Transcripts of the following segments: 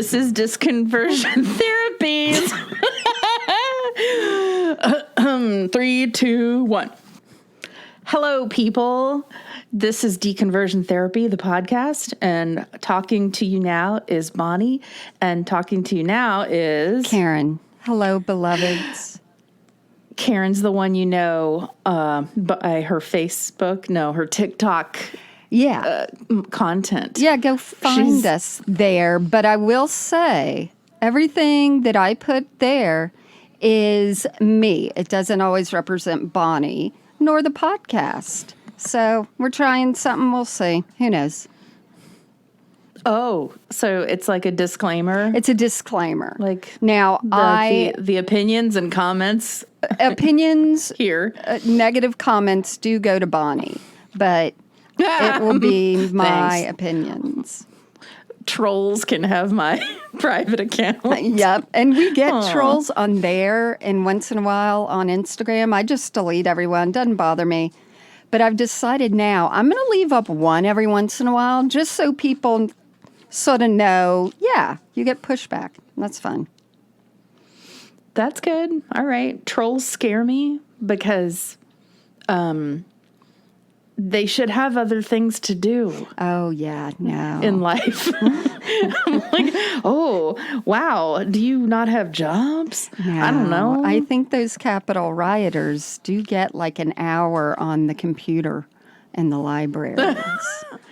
This is Disconversion Therapy. 3, 2, 1. Hello, people. This is Deconversion Therapy, the podcast, and talking to you now is Bonnie, and talking to you now is... Karen. Hello, beloveds. Karen's the one you know by her her TikTok content. Yeah, go find us there. But I will say, everything that I put there is me. It doesn't always represent Bonnie, nor the podcast. So we're trying something. We'll see. Who knows? Oh, so it's like a disclaimer? It's a disclaimer. Like now, the opinions and comments here, negative comments do go to Bonnie, but it will be my opinions. Trolls can have my private account. Yep, and we get trolls on there, and once in a while on Instagram. I just delete everyone. Doesn't bother me. But I've decided now I'm going to leave up one every once in a while, just so people sort of know, you get pushback. That's fun. That's good. All right. Trolls scare me because they should have other things to do. Oh, yeah, no. In life. I'm like, oh, wow. Do you not have jobs? No, I don't know. I think those Capitol rioters do get like an hour on the computer in the libraries.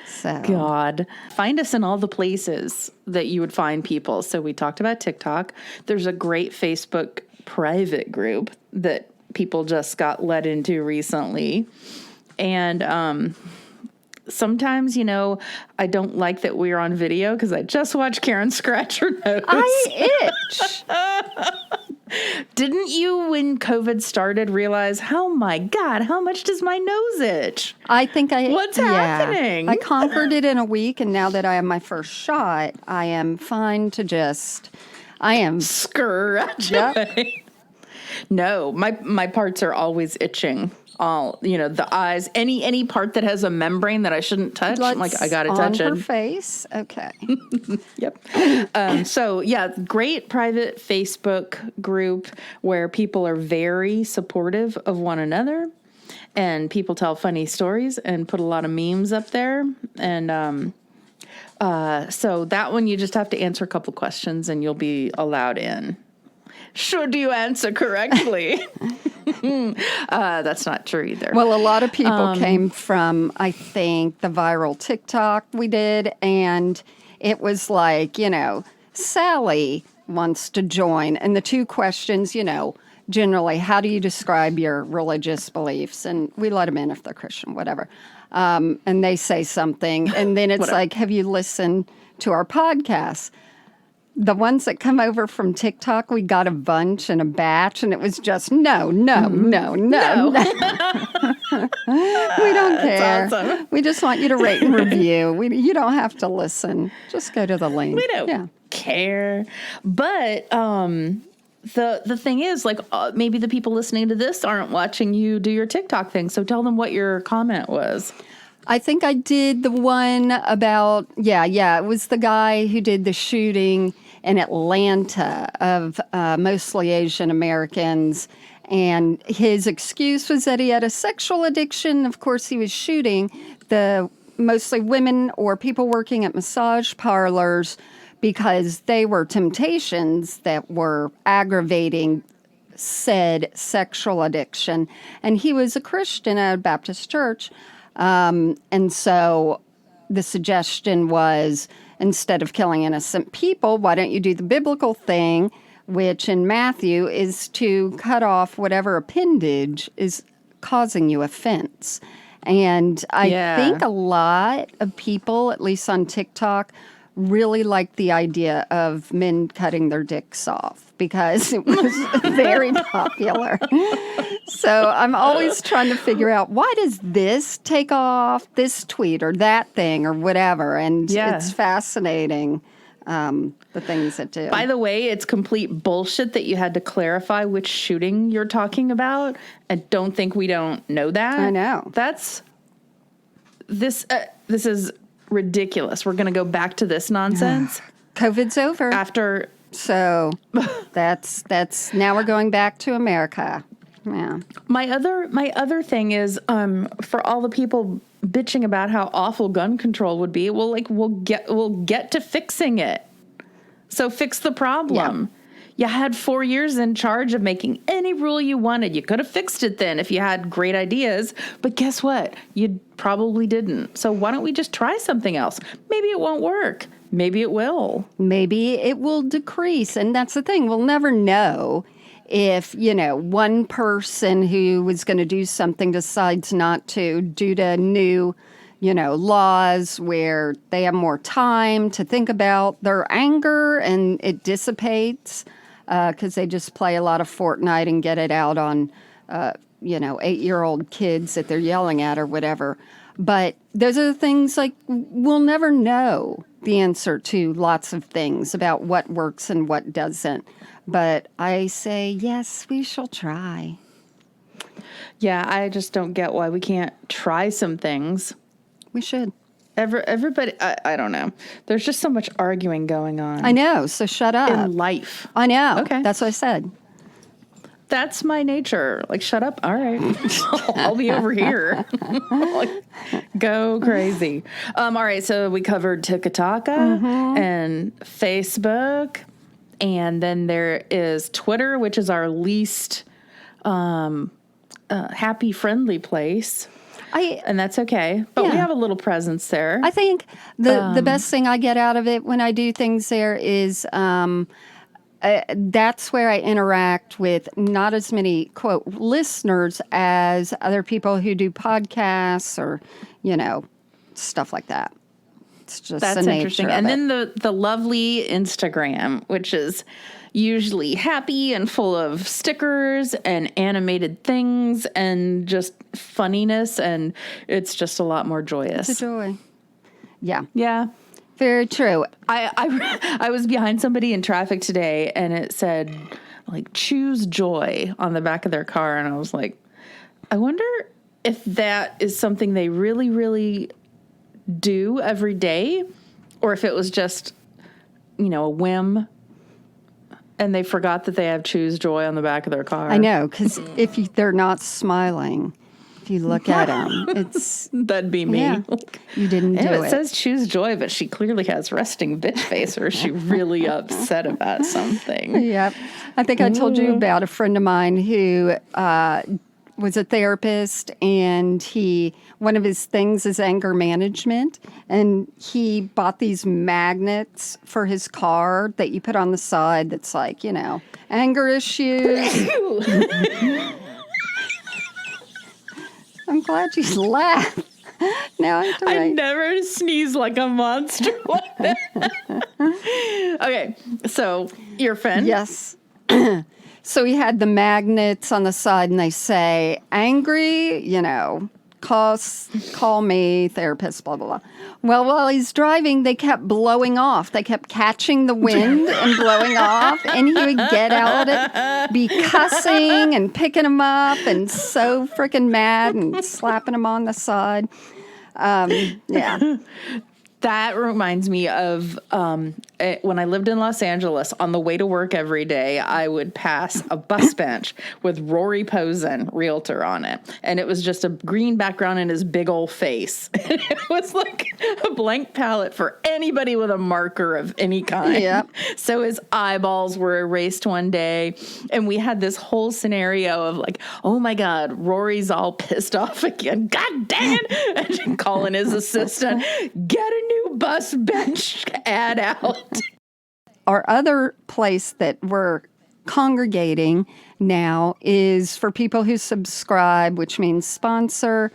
So. God. Find us in all the places that you would find people. So we talked about TikTok. There's a great Facebook private group that people just got let into recently. And sometimes, I don't like that we're on video because I just watched Karen scratch her nose. I itch. Didn't you, when COVID started, realize, oh my God, how much does my nose itch? What's happening? I conquered it in a week, and now that I have my first shot, I am fine to scratch away. No, my parts are always itching. All, the eyes, any part that has a membrane that I shouldn't touch. I'm like, I got to touch it. On her face. Okay. Yep. Great private Facebook group where people are very supportive of one another, and people tell funny stories and put a lot of memes up there. And so that one, you just have to answer a couple questions and you'll be allowed in. Should you answer correctly? That's not true either. Well, a lot of people came from, I think, the viral TikTok we did, and it was like, Sally wants to join. And the two questions, generally, how do you describe your religious beliefs? And we let them in if they're Christian, whatever. And they say something, and then it's like, have you listened to our podcast? The ones that come over from TikTok, we got a bunch and a batch, and it was just no. We don't care. Awesome. We just want you to rate and review. You don't have to listen. Just go to the link. We don't care. But the thing is, like, maybe the people listening to this aren't watching you do your TikTok thing. So tell them what your comment was. I think I did the one about, it was the guy who did the shooting in Atlanta of mostly Asian Americans. And his excuse was that he had a sexual addiction. Of course, he was shooting the mostly women or people working at massage parlors because they were temptations that were aggravating said sexual addiction. And he was a Christian at a Baptist church. And so the suggestion was, instead of killing innocent people, why don't you do the biblical thing, which in Matthew is to cut off whatever appendage is causing you offense. And I think a lot of people, at least on TikTok, really like the idea of men cutting their dicks off because it was very popular. So I'm always trying to figure out, why does this take off, this tweet or that thing or whatever? And it's fascinating, the things that do. By the way, it's complete bullshit that you had to clarify which shooting you're talking about. I don't think we don't know that. I know. This is ridiculous. We're going to go back to this nonsense. COVID's over. After So that's now we're going back to America. Yeah. my other thing is for all the people bitching about how awful gun control would be, we'll get to fixing it. So fix the problem. You had 4 years in charge of making any rule you wanted. You could have fixed it then if you had great ideas. But guess what? You probably didn't. So why don't we just try something else? Maybe it won't work. Maybe it will. Maybe it will decrease. And that's the thing. We'll never know if, one person who was going to do something decides not to due to new, laws where they have more time to think about their anger and it dissipates because they just play a lot of Fortnite and get it out on, 8-year-old kids that they're yelling at or whatever. But those are the things we'll never know the answer to lots of things about what works and what doesn't. But I say, yes, we shall try. Yeah, I just don't get why we can't try some things. We should. Everybody, I don't know. There's just so much arguing going on. I know, so shut up. In life. I know. Okay. That's what I said. That's my nature. Shut up. All right. I'll be over here. Go crazy. All right. So we covered TikTok and Facebook. And then there is Twitter, which is our least happy, friendly place. And that's okay. But we have a little presence there. I think the best thing I get out of it when I do things there is that's where I interact with not as many, quote, listeners as other people who do podcasts or, stuff like that. It's just that's the interesting. nature of And then the lovely Instagram, which is usually happy and full of stickers and animated things and just funniness, and it's just a lot more joyous. It's a joy. Yeah. Yeah. Very true. I was behind somebody in traffic today, and it said, choose joy on the back of their car, and I was like, I wonder if that is something they really, really do every day, or if it was just, a whim. And they forgot that they have choose joy on the back of their car. I know, because if they're not smiling, if you look at them, it's... That'd be me. Yeah, you didn't do it. It says choose joy, but she clearly has resting bitch face, or is she really upset about something? Yep. I think I told you about a friend of mine who was a therapist, and one of his things is anger management, and he bought these magnets for his car that you put on the side that's anger issues. I'm glad you laughed. Now I have to I never sneeze like a monster like that. Okay, so your friend? Yes. So he had the magnets on the side, and they say, angry, call me, therapist, blah, blah, blah. Well, while he's driving, they kept blowing off. They kept catching the wind and blowing off, and he would get out and be cussing and picking them up and so freaking mad and slapping them on the side. Yeah. That reminds me of when I lived in Los Angeles. On the way to work every day, I would pass a bus bench with Rory Posen, realtor, on it. And it was just a green background in his big old face. It was like a blank palette for anybody with a marker of any kind. Yep. So his eyeballs were erased one day. And we had this whole scenario of oh my God, Rory's all pissed off again. God dang it. And calling his assistant, get a new bus bench ad out. Our other place that we're congregating now is for people who subscribe, which means sponsor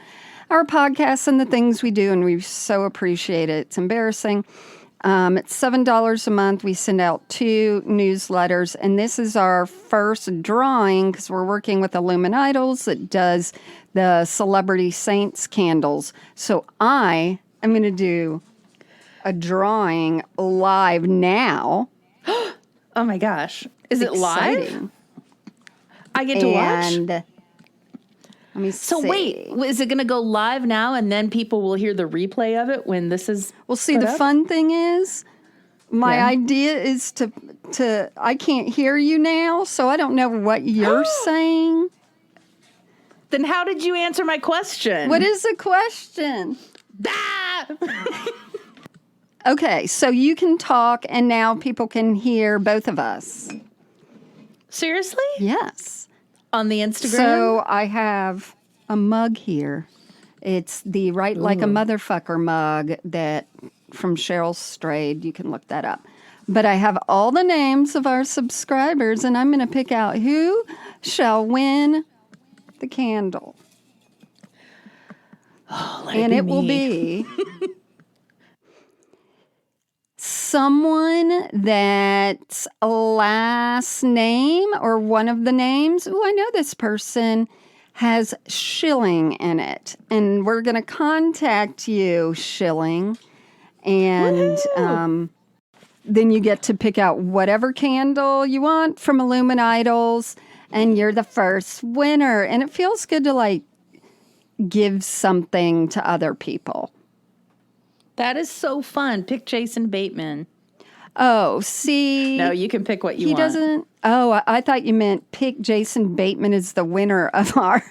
our podcasts and the things we do, and we so appreciate it. It's embarrassing. It's $7 a month. We send out 2 newsletters, and this is our first drawing because we're working with Illuminitals that does the Celebrity Saints candles. So I am going to do a drawing live now. Oh my gosh. Is it Exciting. live? I get to watch? Let me So see. wait, is it going to go live now and then people will hear the replay of it when this is Well, see, put the up? fun thing is My Yeah. idea is to I can't hear you now, so I don't know what you're saying. Then how did you answer my question? What is the question? Ah! Okay, so you can talk and now people can hear both of us. Seriously? Yes. On the Instagram? So I have a mug here. It's the Write Like a Motherfucker mug that from Cheryl Strayed. You can look that up. But I have all the names of our subscribers, and I'm going to pick out who shall win the candle. And it will be someone that's a last name or one of the names. Oh, I know this person has Shilling in it. And we're going to contact you, Shilling. And then you get to pick out whatever candle you want from Illuminitals. And you're the first winner. And it feels good to like give something to other people. That is so fun. Pick Jason Bateman. Oh, see. No, you can pick what you He want. doesn't. Oh, I thought you meant pick Jason Bateman as the winner of our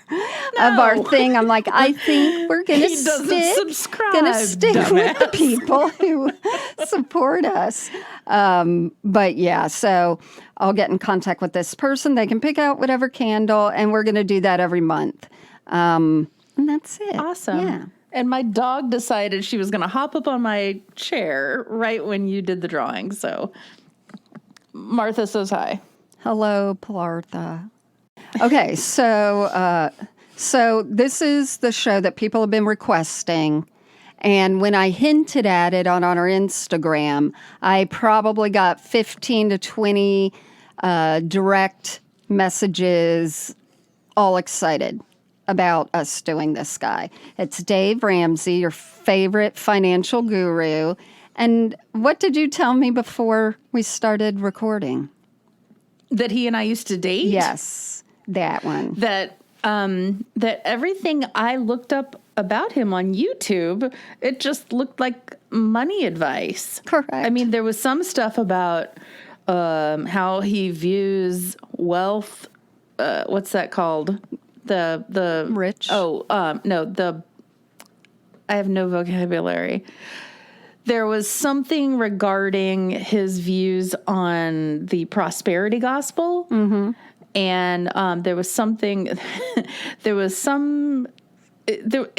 thing. I'm like, I think we're gonna He doesn't subscribe, with the dumbass. people who support us. But yeah, so I'll get in contact with this person. They can pick out whatever candle, and we're gonna do that every month. And that's it. Awesome. Yeah. And my dog decided she was going to hop up on my chair right when you did the drawing. So Martha says hi. Hello, Pilartha. Okay, so this is the show that people have been requesting. And when I hinted at it on our Instagram, I probably got 15 to 20 direct messages, all excited about us doing this guy. It's Dave Ramsey, your favorite financial guru. And what did you tell me before we started recording? That he and I used to date? Yes, that one. That everything I looked up about him on YouTube, it just looked like money advice. Correct. I mean, there was some stuff about how he views wealth. What's that called? The Rich. Oh, no, I have no vocabulary. There was something regarding his views on the prosperity gospel. Mm-hmm. And there was something, it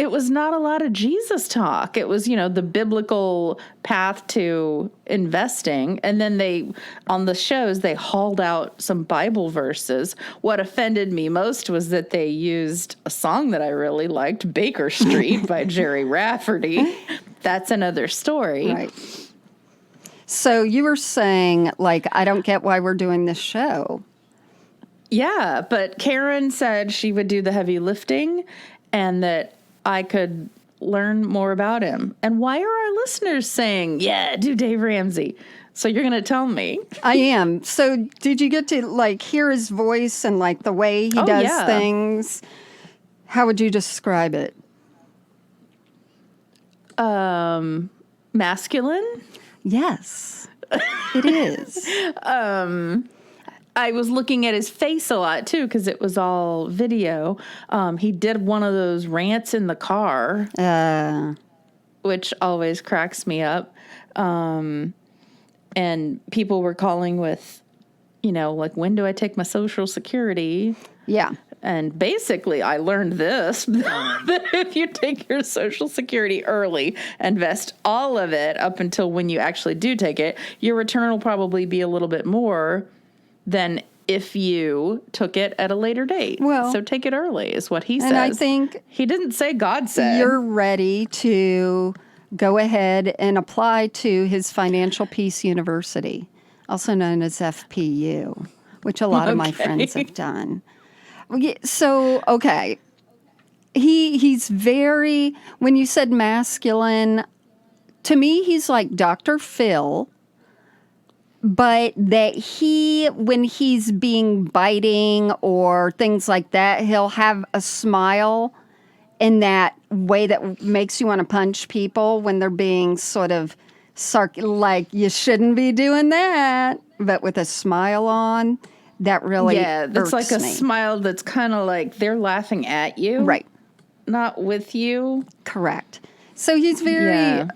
was not a lot of Jesus talk. It was, the biblical path to investing. And then on the shows, they hauled out some Bible verses. What offended me most was that they used a song that I really liked, Baker Street by Jerry Rafferty. That's another story. Right. So you were saying, like, I don't get why we're doing this show. Yeah, but Karen said she would do the heavy lifting and that I could learn more about him. And why are our listeners saying, yeah, do Dave Ramsey? So you're going to tell me. I am. So did you get to, like, hear his voice and, like, the way he does things? How would you describe it? Masculine? Yes, it is. I was looking at his face a lot, too, because it was all video. He did one of those rants in the car, which always cracks me up. And people were calling with, like, when do I take my Social Security? Yeah. And basically, I learned this, that if you take your Social Security early, invest all of it up until when you actually do take it, your return will probably be a little bit more than if you took it at a later date. Well, so take it early is what he says. And I think he didn't say God said. You're ready to go ahead and apply to his Financial Peace University, also known as FPU, which a lot of my friends have done. So, okay. He's very, when you said masculine, to me, he's like Dr. Phil, but that when he's being biting or things like that, he'll have a smile in that way that makes you want to punch people when they're being sort of like you shouldn't be doing that, but with a smile on. That really that's like a me. smile that's kind of like they're laughing at you, Right. not with you. Correct. So he's very,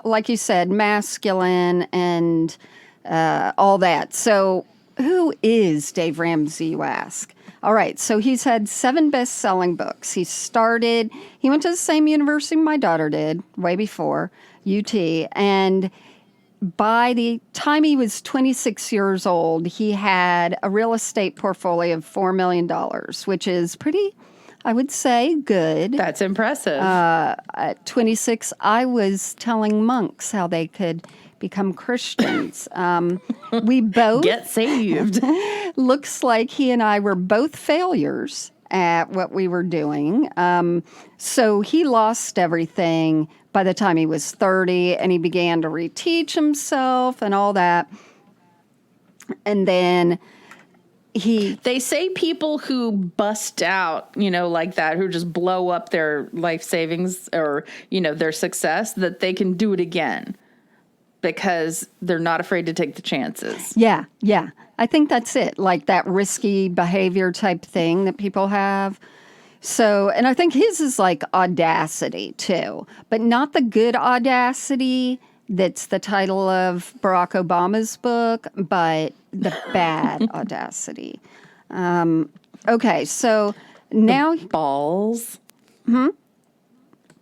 like you said, masculine and all that. So who is Dave Ramsey, you ask? All right, so he's had 7 best-selling books. He went to the same university my daughter did, way before, UT, and by the time he was 26 years old, he had a real estate portfolio of $4 million, which is pretty, I would say, good. That's impressive. At 26, I was telling monks how they could become Christians. We both... Get saved. Looks like he and I were both failures at what we were doing. So he lost everything by the time he was 30, and he began to reteach himself and all that. And then They say people who bust out, like that, who just blow up their life savings or, their success, that they can do it again because they're not afraid to take the chances. Yeah. I think that's it, like that risky behavior type thing that people have. So, and I think his is like audacity too, but not the good audacity that's the title of Barack Obama's book, but the bad audacity. Okay, so now... Balls.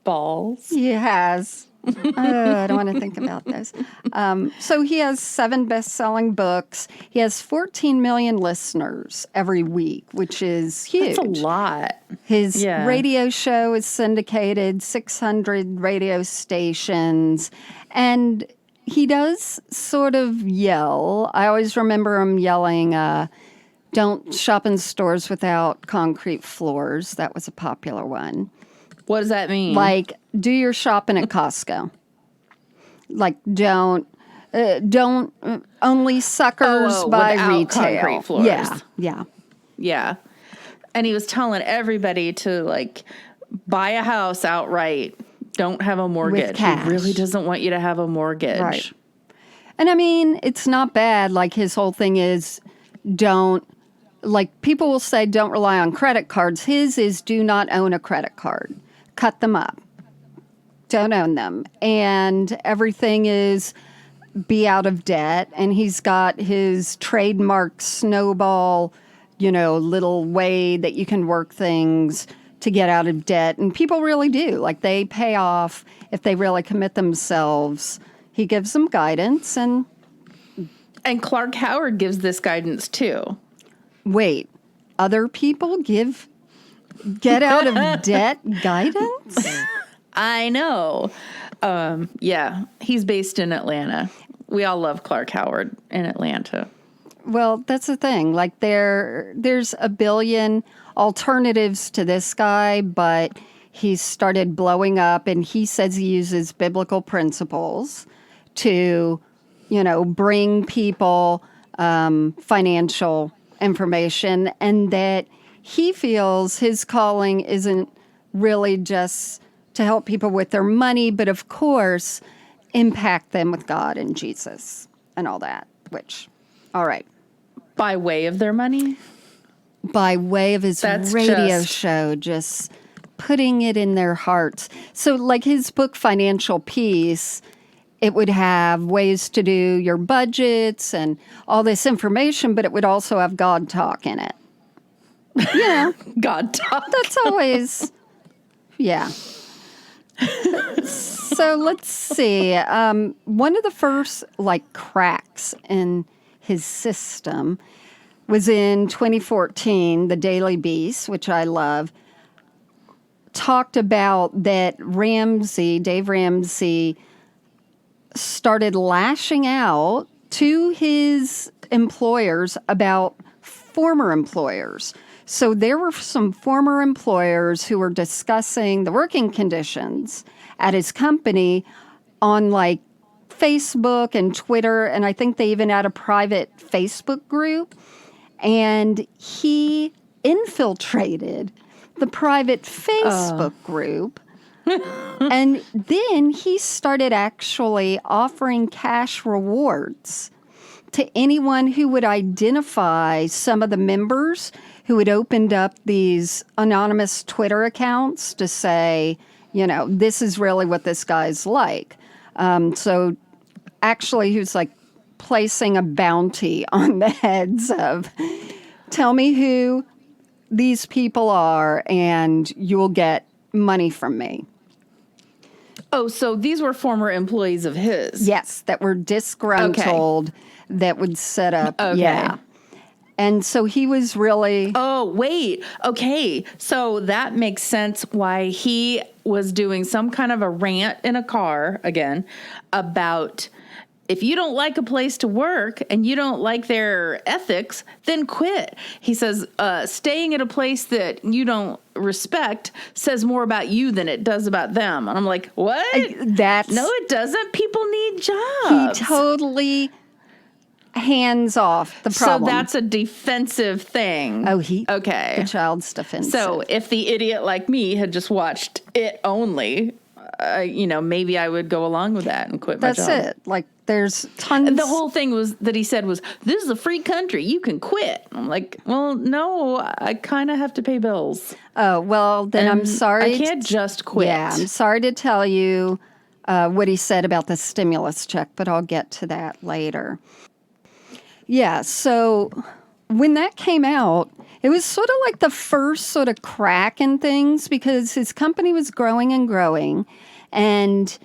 Balls. He has... I don't want to think about this. So he has 7 best-selling books. He has 14 million listeners every week, which is huge. That's a lot. His radio show is syndicated, 600 radio stations, and he does sort of yell. I always remember him yelling, don't shop in stores without concrete floors. That was a popular one. What does that mean? Like, do your shopping at Costco. Like, don't only suckers buy retail. Concrete floors. Yeah. And he was telling everybody to like buy a house outright. Don't have a mortgage. With cash. He really doesn't want you to have a mortgage. Right. And I mean, it's not bad. Like his whole thing is people will say don't rely on credit cards. His is do not own a credit card. Cut them up. Don't own them. And everything is be out of debt. And he's got his trademark snowball, little way that you can work things to get out of debt. And people really do. Like they pay off if they really commit themselves. He gives them guidance. And Clark Howard gives this guidance too. Wait, other people get out of debt guidance? I know. He's based in Atlanta. We all love Clark Howard in Atlanta. Well, that's the thing. Like there's a billion alternatives to this guy, but he's started blowing up, and he says he uses biblical principles to, bring people financial information, and that he feels his calling isn't really just to help people with their money, but of course, impact them with God and Jesus and all that, all right. By way of their money? By way of his radio show, just putting it in their hearts. So like his book, Financial Peace, it would have ways to do your budgets and all this information, but it would also have God talk in it. God talk. That's always, So let's see. One of the first cracks in his system was in 2014. The Daily Beast, which I love, talked about that Dave Ramsey, started lashing out to his employers about former employers. So there were some former employers who were discussing the working conditions at his company on Facebook and Twitter, and I think they even had a private Facebook group. And he infiltrated the private Facebook group And then he started actually offering cash rewards to anyone who would identify some of the members who had opened up these anonymous Twitter accounts to say, this is really what this guy's like. So actually, he was like placing a bounty on the heads of, tell me who these people are and you'll get money from me. Oh, so these were former employees of his. Yes, that were disgruntled, that would set up. Okay. Yeah. And so he was really... Oh, wait. Okay. So that makes sense why he was doing some kind of a rant in a car, again, about if you don't like a place to work and you don't like their ethics, then quit. He says, staying at a place that you don't respect says more about you than it does about them. And I'm like, what? No, it doesn't. People need jobs. He totally... hands off the problem. So that's a defensive thing. Oh, okay. The child's defensive. So if the idiot like me had just watched it only, maybe I would go along with that and quit my job. That's it. Like there's tons. The whole thing was that he said was, this is a free country. You can quit. I'm like, well, no, I kind of have to pay bills. Oh, well, then I'm sorry. I can't just quit. Yeah, I'm sorry to tell you what he said about the stimulus check, but I'll get to that later. Yeah, so when that came out, it was sort of like the first sort of crack in things because his company was growing and growing. And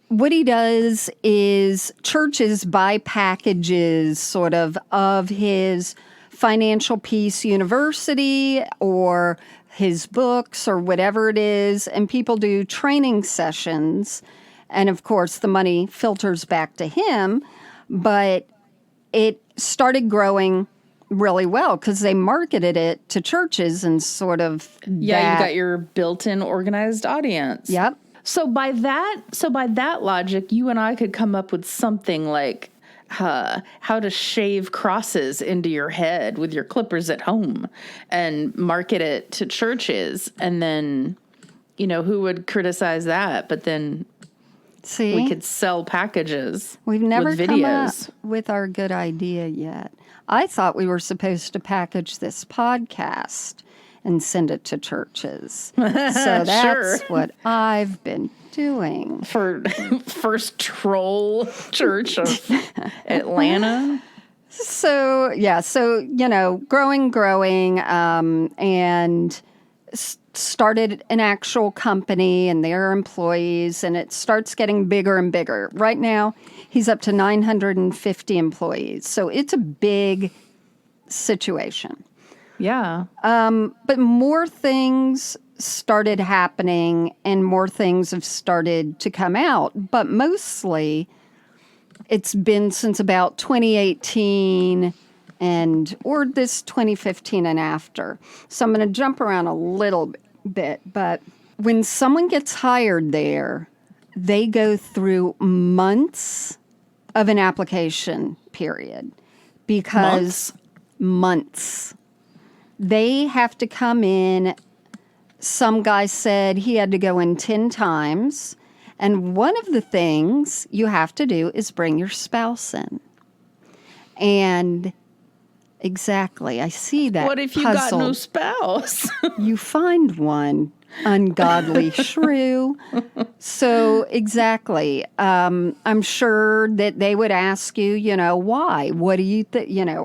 what he does is churches buy packages sort of his Financial Peace University or his books or whatever it is, and people do training sessions. And of course, the money filters back to him, but it started growing really well because they marketed it to churches and sort of you got your built-in organized audience. Yep. So by that logic, you and I could come up with something like how to shave crosses into your head with your clippers at home and market it to churches, and then who would criticize that? But then see, we could sell packages. We've never with videos. come up with our good idea yet. I thought we were supposed to package this podcast and send it to churches. So that's what I've been doing. For First Troll Church of Atlanta. So, growing, and started an actual company and their employees, and it starts getting bigger and bigger. Right now, he's up to 950 employees. So it's a big situation. Yeah. But more things started happening and more things have started to come out. But mostly it's been since about 2018 or this 2015 and after. So I'm going to jump around a little bit. But when someone gets hired there, they go through months of an application period. Because months. They have to come in. Some guy said he had to go in 10 times. And one of the things you have to do is bring your spouse in. And exactly, I see that. What if you got no spouse? You find one, ungodly shrew. So exactly, I'm sure that they would ask you, why? What do you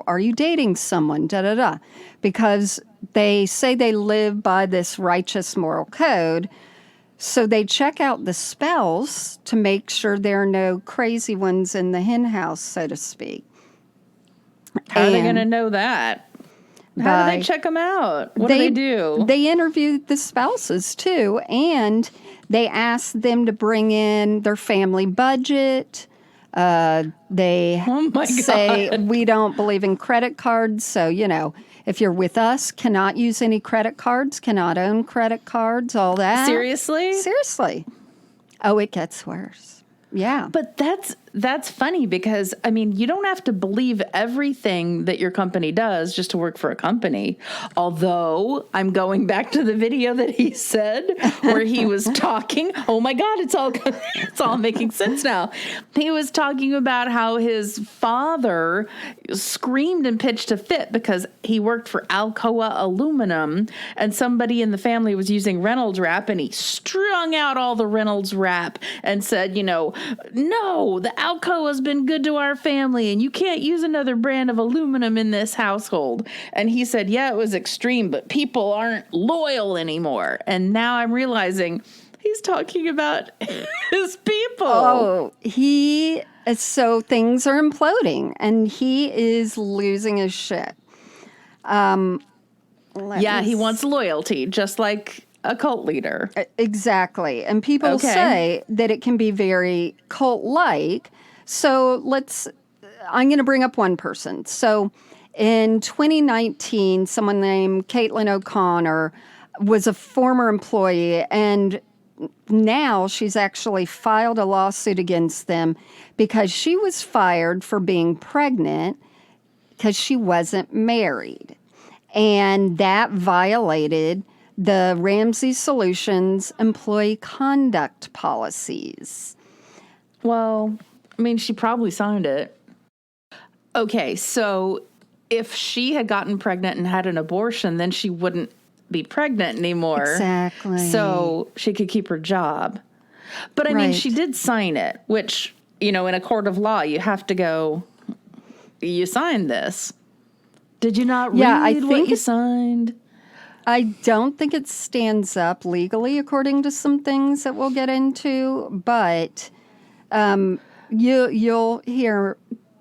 are you dating someone? Because they say they live by this righteous moral code. So they check out the spouse to make sure there are no crazy ones in the hen house, so to speak. How are they going to know that? How do they check them out? What do they do? They interview the spouses, too, and they ask them to bring in their family budget. They say, we don't believe in credit cards, so, if you're with us, cannot use any credit cards, cannot own credit cards, all that. Seriously? Seriously. Oh, it gets worse. Yeah. But that's funny because, I mean, you don't have to believe everything that your company does just to work for a company. Although I'm going back to the video that he said where he was talking. Oh my God, it's all making sense now. He was talking about how his father screamed and pitched a fit because he worked for Alcoa Aluminum and somebody in the family was using Reynolds wrap, and he strung out all the Reynolds wrap and said, no, the Alcoa has been good to our family and you can't use another brand of aluminum in this household. And he said, yeah, it was extreme, but people aren't loyal anymore. And now I'm realizing he's talking about his people. Oh, so things are imploding and he is losing his shit. He wants loyalty, just like a cult leader. Exactly. And people say that it can be very cult-like. So I'm going to bring up one person. So in 2019, someone named Caitlin O'Connor was a former employee, and now she's actually filed a lawsuit against them because she was fired for being pregnant because she wasn't married. And that violated the Ramsey Solutions employee conduct policies. Well, I mean, she probably signed it. Okay, so if she had gotten pregnant and had an abortion, then she wouldn't be pregnant anymore. Exactly. So she could keep her job. But I mean, she did sign it, which, in a court of law, you have to go, you signed this. Did you not read what you signed? I don't think it stands up legally according to some things that we'll get into, but you'll hear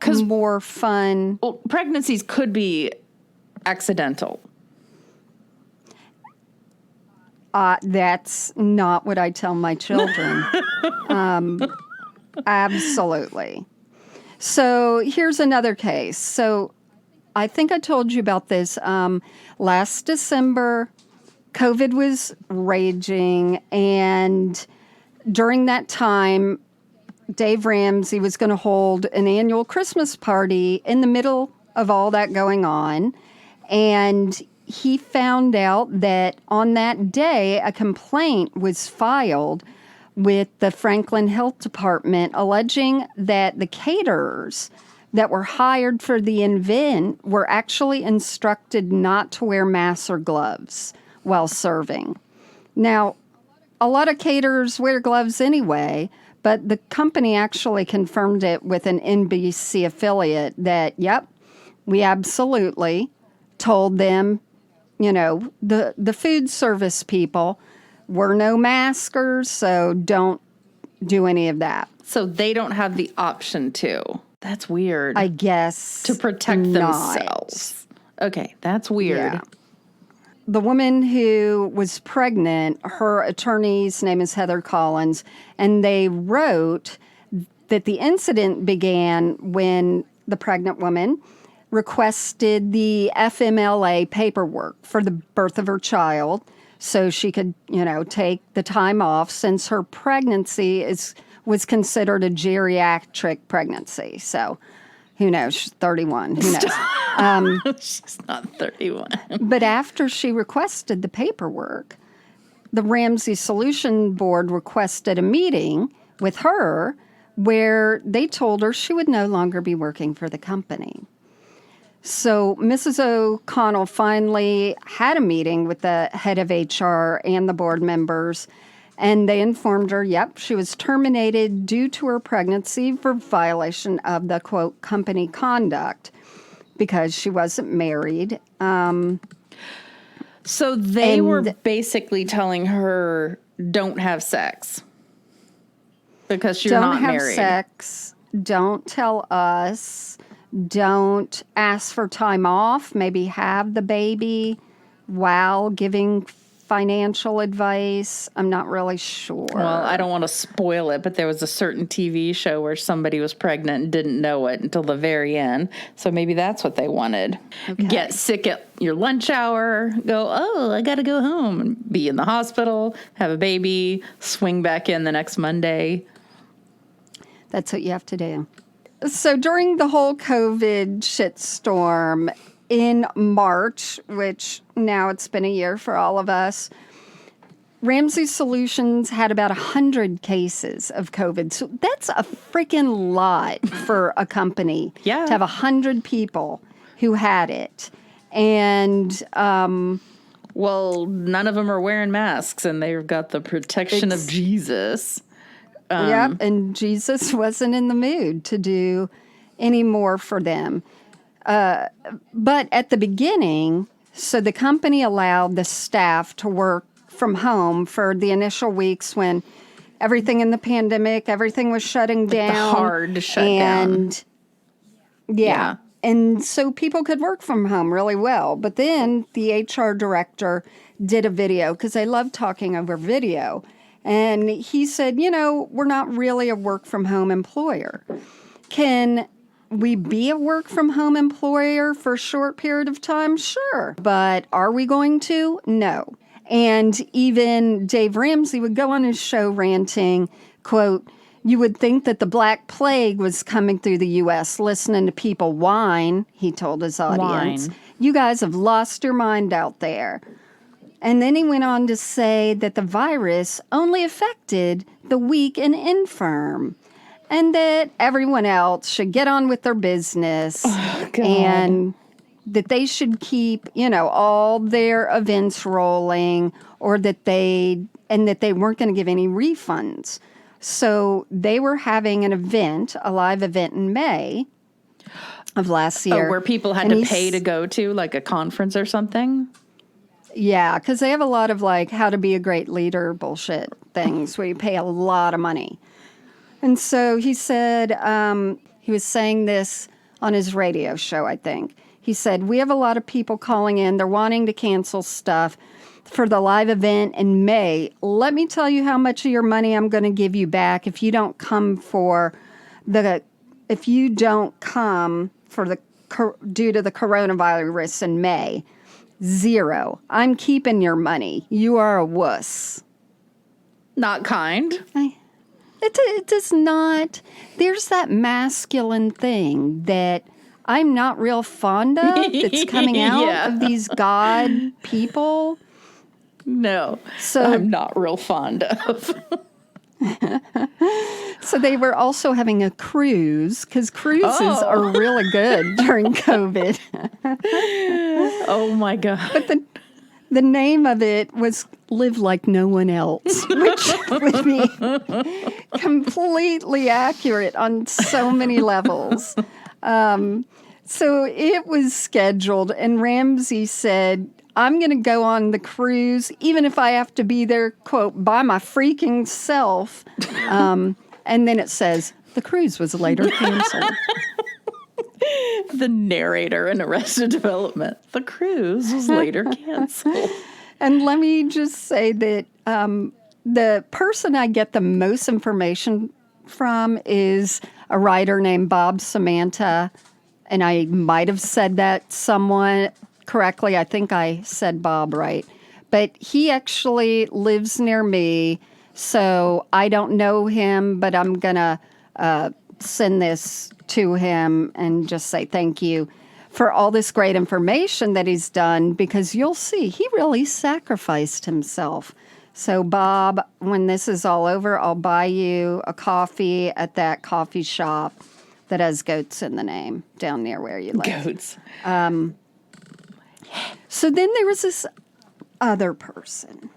more fun. Well, pregnancies could be accidental. That's not what I tell my children. Absolutely. So here's another case. So I think I told you about this. Last December, COVID was raging, and during that time, Dave Ramsey was going to hold an annual Christmas party in the middle of all that going on, and he found out that on that day, a complaint was filed with the Franklin Health Department alleging that the caterers that were hired for the event were actually instructed not to wear masks or gloves while serving. Now, a lot of caterers wear gloves anyway, but the company actually confirmed it with an NBC affiliate that, yep, we absolutely told them, the food service people were no maskers, so don't do any of that. So they don't have the option to. That's weird. I guess. To protect themselves. Okay, that's weird. Yeah. The woman who was pregnant, her attorney's name is Heather Collins, and they wrote that the incident began when the pregnant woman requested the FMLA paperwork for the birth of her child so she could, take the time off since her pregnancy was considered a geriatric pregnancy. So who knows? She's 31. Who knows? She's not 31. But after she requested the paperwork, the Ramsey Solution Board requested a meeting with her where they told her she would no longer be working for the company. So Mrs. O'Connell finally had a meeting with the head of HR and the board members, and they informed her, she was terminated due to her pregnancy for violation of the, quote, company conduct because she wasn't married. So they were basically telling her, don't have sex because you're not married. Don't have sex. Don't tell us. Don't ask for time off. Maybe have the baby while giving financial advice. I'm not really sure. Well, I don't want to spoil it, but there was a certain TV show where somebody was pregnant and didn't know it until the very end. So maybe that's what they wanted. Okay. Get sick at your lunch hour, go, I got to go home, and be in the hospital, have a baby, swing back in the next Monday. That's what you have to do. So during the whole COVID shitstorm in March, which now it's been a year for all of us, Ramsey Solutions had about 100 cases of COVID. So that's a freaking lot for a company Yeah. to have 100 people who had it. And Well, none of them are wearing masks, and they've got the protection of Jesus. Yep, and Jesus wasn't in the mood to do any more for them. But at the beginning, so the company allowed the staff to work from home for the initial weeks when everything in the pandemic, everything was shutting down. The hard shutdown. And yeah. And so people could work from home really well. But then the HR director did a video because they love talking over video. And he said, you know, we're not really a work from home employer. Can we be a work from home employer for a short period of time? Sure. But are we going to? No. And even Dave Ramsey would go on his show ranting, quote, "You would think that the Black Plague was coming through the U.S. listening to people whine," he told his audience. Whine. "You guys have lost your mind out there." And then he went on to say that the virus only affected the weak and infirm, and that everyone else should get on with their business, and that they should keep, you know, all their events rolling, or that they weren't going to give any refunds. So they were having an event, a live event in May of last year. Oh, where people had to pay to go to, like a conference or something? Yeah, because they have a lot of like how to be a great leader bullshit things where you pay a lot of money. And so he said, he was saying this on his radio show, I think. He said, "We have a lot of people calling in. They're wanting to cancel stuff for the live event in May. Let me tell you how much of your money I'm going to give you back if you don't come for the due to the coronavirus in May. 0. I'm keeping your money. You are a wuss." Not kind. It does not. There's that masculine thing that I'm not real fond of that's coming out of these God people. No, So I'm not real fond of. So they were also having a cruise because cruises are really good during COVID. Oh my God. But the name of it was "Live Like No One Else," which would be completely accurate on so many levels. So it was scheduled, and Ramsey said, "I'm going to go on the cruise, even if I have to be there, quote, by my freaking self." And then it says, the cruise was later canceled. The narrator in Arrested Development. The cruise was later canceled. And let me just say that the person I get the most information from is a writer named Bob Samantha. And I might have said that somewhat correctly. I think I said Bob right. But he actually lives near me, so I don't know him, but I'm going to send this to him and just say thank you for all this great information that he's done, because you'll see he really sacrificed himself. So, Bob, when this is all over, I'll buy you a coffee at that coffee shop that has goats in the name down near where you live. Goats. So then there was this other person.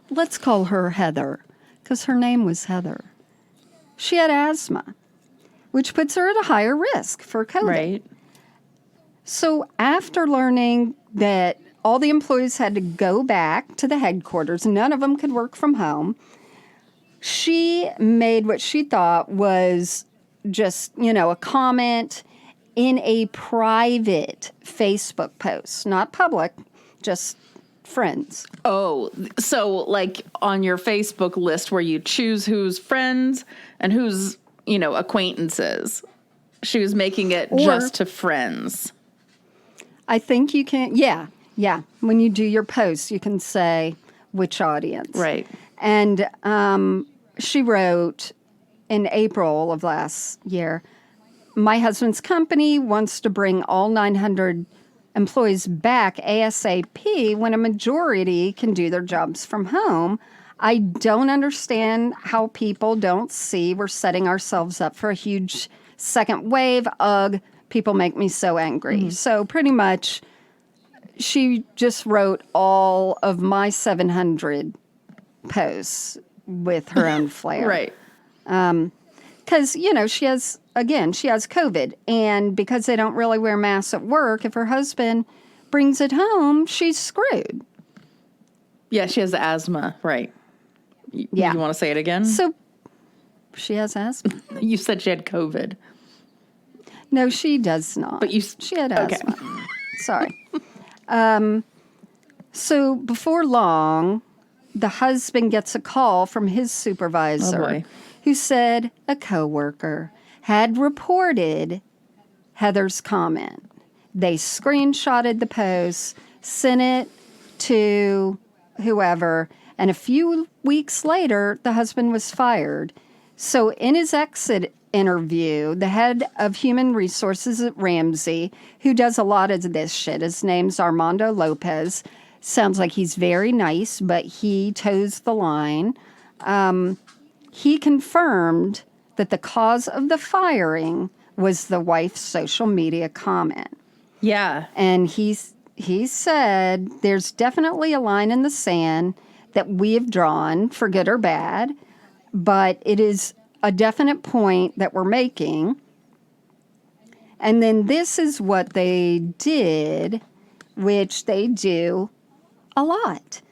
Let's call her Heather, because her name was Heather. She had asthma, which puts her at a higher risk for COVID. Right. So after learning that all the employees had to go back to the headquarters, none of them could work from home, she made what she thought was just, a comment in a private Facebook post, not public, just friends. Oh, so like on your Facebook list where you choose who's friends and who's, acquaintances. She was making it just to friends. I think you can, yeah. When you do your posts, you can say which audience. Right. And she wrote in April of last year. My husband's company wants to bring all 900 employees back ASAP when a majority can do their jobs from home. I don't understand how people don't see we're setting ourselves up for a huge second wave. Ugh, people make me so angry. So pretty much she just wrote all of my 700 posts with her own flair. Right. Because, she has COVID. And because they don't really wear masks at work, if her husband brings it home, she's screwed. Yeah, she has asthma. Right. Yeah. You want to say it again? So she has asthma? You said she had COVID. No, she does not. But she had okay. asthma. Sorry. So before long, the husband gets a call from his supervisor, Oh, boy. who said a coworker had reported Heather's comment. They screenshotted the post, sent it to whoever, and a few weeks later, the husband was fired. So in his exit interview, the head of human resources at Ramsey, who does a lot of this shit, his name's Armando Lopez. Sounds like he's very nice, but he toes the line. He confirmed that the cause of the firing was the wife's social media comment. Yeah. And he said there's definitely a line in the sand that we have drawn, for good or bad, but it is a definite point that we're making. And then this is what they did, which they do a lot.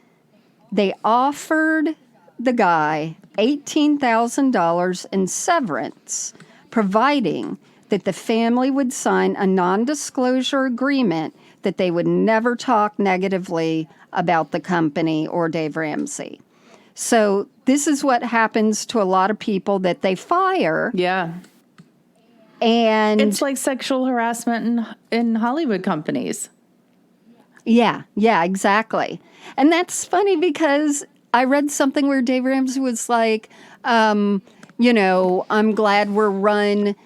They offered the guy $18,000 in severance, providing that the family would sign a non-disclosure agreement that they would never talk negatively about the company or Dave Ramsey. So this is what happens to a lot of people that they fire. Yeah. And It's like sexual harassment in Hollywood companies. yeah, exactly. And that's funny because I read something where Dave Ramsey was like, I'm glad we're run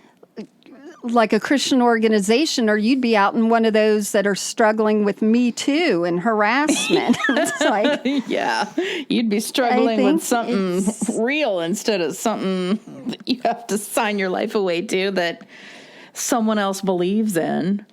like a Christian organization, or you'd be out in one of those that are struggling with Me Too and harassment. It's like, Yeah. You'd be struggling with something real instead of something that you have to sign your life away to that someone else believes in.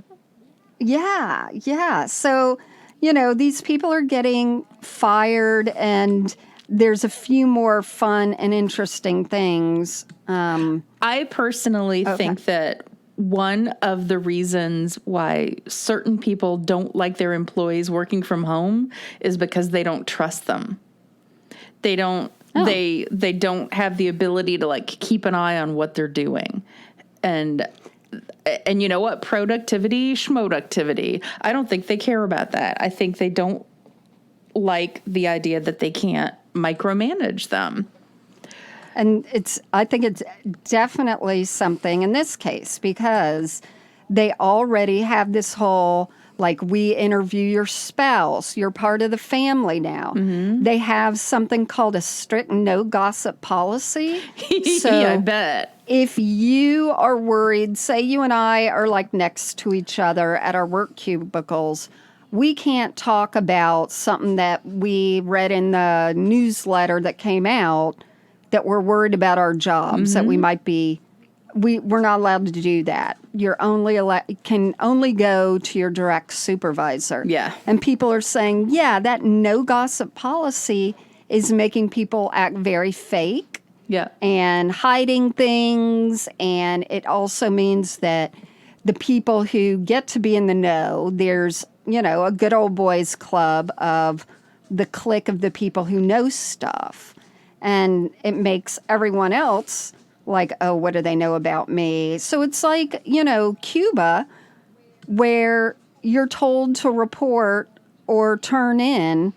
Yeah. So, these people are getting fired, and there's a few more fun and interesting things. I personally think that one of the reasons why certain people don't like their employees working from home is because they don't trust them. They don't they don't have the ability to like keep an eye on what they're doing. And you know what? Productivity, schmoductivity. I don't think they care about that. I think they don't like the idea that they can't micromanage them. And I think it's definitely something in this case, because they already have this whole, like, we interview your spouse, you're part of the family now. Mm-hmm. They have something called a strict no gossip policy. So Yeah, I bet. If you are worried, say you and I are like next to each other at our work cubicles, we can't talk about something that we read in the newsletter that came out that we're worried about our jobs, that we might be, we're not allowed to do that. You're can only go to your direct supervisor. Yeah. And people are saying, that no gossip policy is making people act very fake. Yeah. And hiding things. And it also means that the people who get to be in the know, there's, a good old boys club of the clique of the people who know stuff. And it makes everyone else like, oh, what do they know about me? So it's like, Cuba, where you're told to report or turn in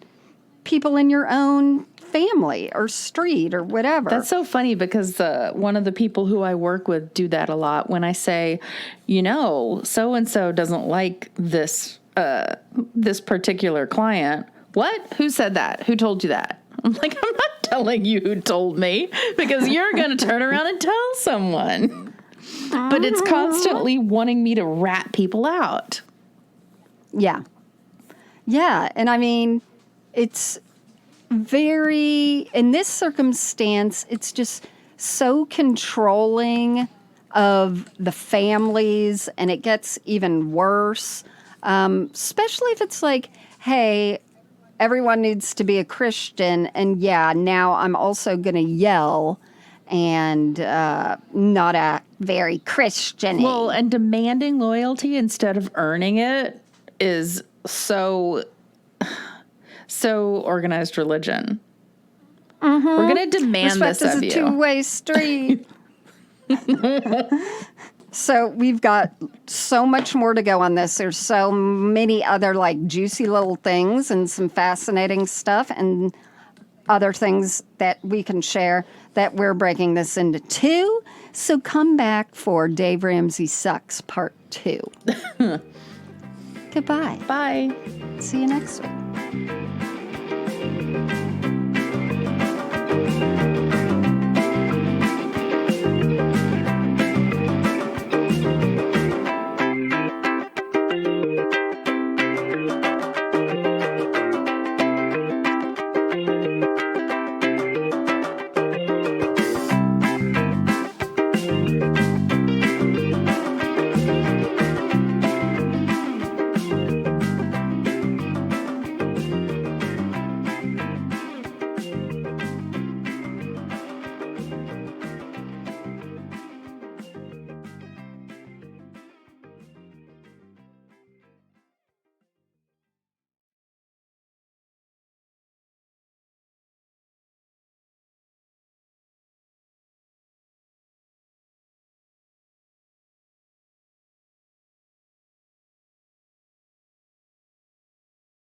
people in your own family or street or whatever. That's so funny because one of the people who I work with do that a lot. When I say, so-and-so doesn't like this particular client. What? Who said that? Who told you that? I'm like, I'm not telling you who told me because you're going to turn around and tell someone. But it's constantly wanting me to rat people out. Yeah. Yeah. And I mean, it's very, in this circumstance, it's just so controlling of the families, and it gets even worse, especially if it's like, hey, everyone needs to be a Christian, and yeah, now I'm also going to yell and not act very Christian-y. Well, and demanding loyalty instead of earning it is so organized religion. Mm-hmm. We're going to demand Respect this of you. Respect is a two-way street. So we've got so much more to go on this. There's so many other like juicy little things and some fascinating stuff and other things that we can share that we're breaking this into 2. So come back for Dave Ramsey Sucks Part 2. Goodbye. Bye. See you next week.